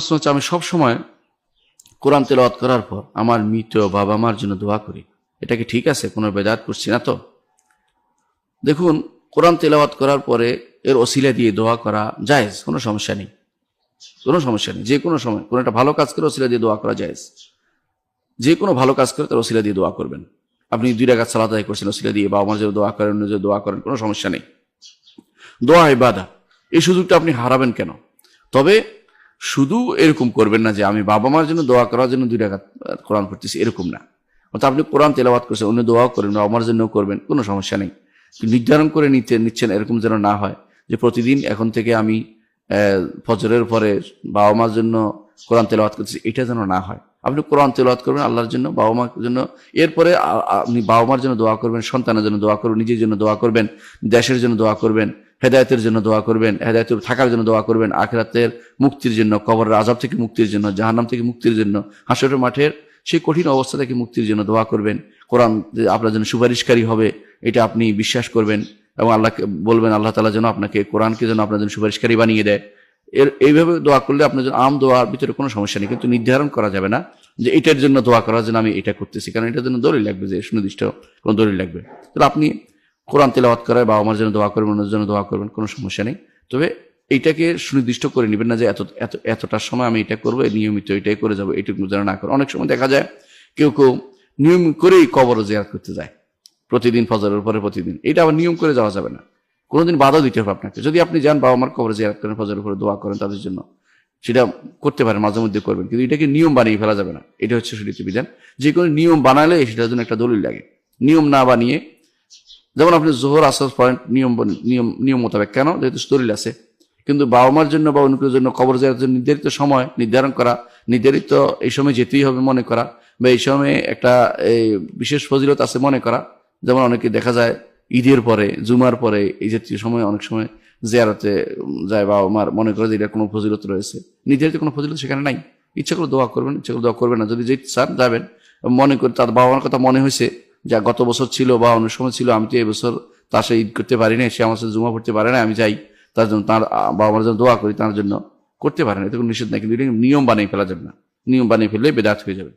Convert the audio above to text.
প্রশ্ন হচ্ছে, আমি সবসময় কোরআন তেলাওয়াত করার পর আমার মৃত বাবা মার জন্য দোয়া করি, এটা কি ঠিক আছে? কোনো বেদাত করছি না তো? দেখুন, কোরআন তেলাওয়াত করার পরে এর ওসিলা দিয়ে দোয়া করা জায়েজ, কোনো সমস্যা নেই, কোনো সমস্যা নেই। যে কোনো সময় কোনো একটা ভালো কাজ করে ওসিলা দিয়ে দোয়া করা জায়েজ। যে কোনো ভালো কাজ করে তার ওসিলা দিয়ে দোয়া করবেন। আপনি 2 রাকাত সালাত আদায় করছেন, ওসিলা দিয়ে বাবা মার জন্য দোয়া করেন, অন্য জন্য দোয়া করেন, কোনো সমস্যা নেই। দোয়া ইবাদত, এই সুযোগটা আপনি হারাবেন কেন? তবে শুধু এরকম করবেন না যে আমি বাবা মার জন্য দোয়া করার জন্য 2 রাকাত কোরআন পড়তেছি, এরকম না। অর্থাৎ আপনি কোরআন তেলাওয়াত করছেন, অন্য দোয়াও করবেন, বাবা মার জন্য করবেন, কোনো সমস্যা নেই। নির্ধারণ করে নিচ্ছেন এরকম যেন না হয় যে প্রতিদিন এখন থেকে আমি ফজরের পরে বাবা মার জন্য কোরআন তেলাওয়াত করতেছি, এটা যেন না হয়। আপনি কোরআন তেলাওয়াত করবেন আল্লাহর জন্য, বাবা মার জন্য, এরপরে আপনি বাবা মার জন্য দোয়া করবেন, সন্তানের জন্য দোয়া করবেন, নিজের জন্য দোয়া করবেন, দেশের জন্য দোয়া করবেন, হেদায়েতের জন্য দোয়া করবেন, হেদায়েতে থাকার জন্য দোয়া করবেন, আখিরাতের মুক্তির জন্য, কবরের আযাব থেকে মুক্তির জন্য, জাহান্নাম থেকে মুক্তির জন্য, হাসরের মাঠের সেই কঠিন অবস্থা থেকে মুক্তির জন্য দোয়া করবেন। কোরআন আপনার জন্য সুপারিশকারী হবে, এটা আপনি বিশ্বাস করবেন এবং আল্লাহকে বলবেন আল্লাহ তাআলা যেন আপনাকে, কোরআনকে যেন আপনার জন্য সুপারিশকারী বানিয়ে দেয়। এইভাবে দোয়া করলে আপনার জন্য আম দোয়ার ভিতরে কোনো সমস্যা নেই, কিন্তু নির্ধারণ করা যাবে না যে এটার জন্য দোয়া করার জন্য আমি এটা করতেছি, কারণ এটার জন্য দলিল লাগবে, যে সুনির্দিষ্ট কোনো দলিল লাগবে। তাহলে আপনি কোরআন তেলাওয়াত করায় বাবা মার জন্য দোয়া করবেন, অন্যের জন্য দোয়া করবেন, কোনো সমস্যা নেই। তবে এইটাকে সুনির্দিষ্ট করে নেবেন না যে এতটার সময় আমি এটা করবো, নিয়মিত এটাই করে যাবো, এইটুকু যেন না করে। অনেক সময় দেখা যায় কেউ নিয়ম করেই কবর জিয়ারত করতে যায়, প্রতিদিন ফজরের পরে প্রতিদিন। এটা আবার নিয়ম করে যাওয়া যাবে না, কোনোদিন বাধা দিতে হবে আপনাকে। যদি আপনি যান বাবা মার কবর জিয়ারত করেন, ফজরের পরে দোয়া করেন তাদের জন্য, সেটা করতে পারেন, মাঝে মধ্যে করবেন, কিন্তু এটাকে নিয়ম বানিয়ে ফেলা যাবে না। এটা হচ্ছে শরীয়তের বিধান। যে কোনো নিয়ম বানালে সেটার জন্য একটা দলিল লাগে। নিয়ম না বানিয়ে, যেমন আপনি জোহর আসর পয়েন্ট নিয়ম মোতাবেক, কেন? যেহেতু দলিল আছে। কিন্তু বাবা মার জন্য বা অন্যের জন্য কবর জিয়ারতের জন্য নির্ধারিত সময় নির্ধারণ করা, নির্ধারিত এই সময় যেতেই হবে মনে করা, বা এই সময়ে একটা বিশেষ ফজিলত আছে মনে করা। যেমন অনেকে দেখা যায় ঈদের পরে, জুমার পরে, এই জাতীয় সময় অনেক সময় জিয়ারতে যায় বাবা মার, মনে করে যে এটা কোনো ফজিলত রয়েছে। নির্ধারিত কোনো ফজিলত সেখানে নাই। ইচ্ছা করে দোয়া করবেন, ইচ্ছা করে দোয়া করবেন না। যদি যেতে চান যাবেন, মনে করে তার বাবা মার কথা মনে হয়েছে, যা গত বছর ছিল বা অন্য সময় ছিল, আমি তো এই বছর তার সাথে ঈদ করতে পারি না, সে আমার সাথে জুমা পড়তে পারে না, আমি যাই তার জন্য, তার বাবা মার জন্য দোয়া করি, তার জন্য করতে পারেন, এতে কোনো নিষেধ নাই। কিন্তু এটা নিয়ম বানিয়ে ফেলা যাবে না, নিয়ম বানিয়ে ফেললে বেদাত হয়ে যাবে।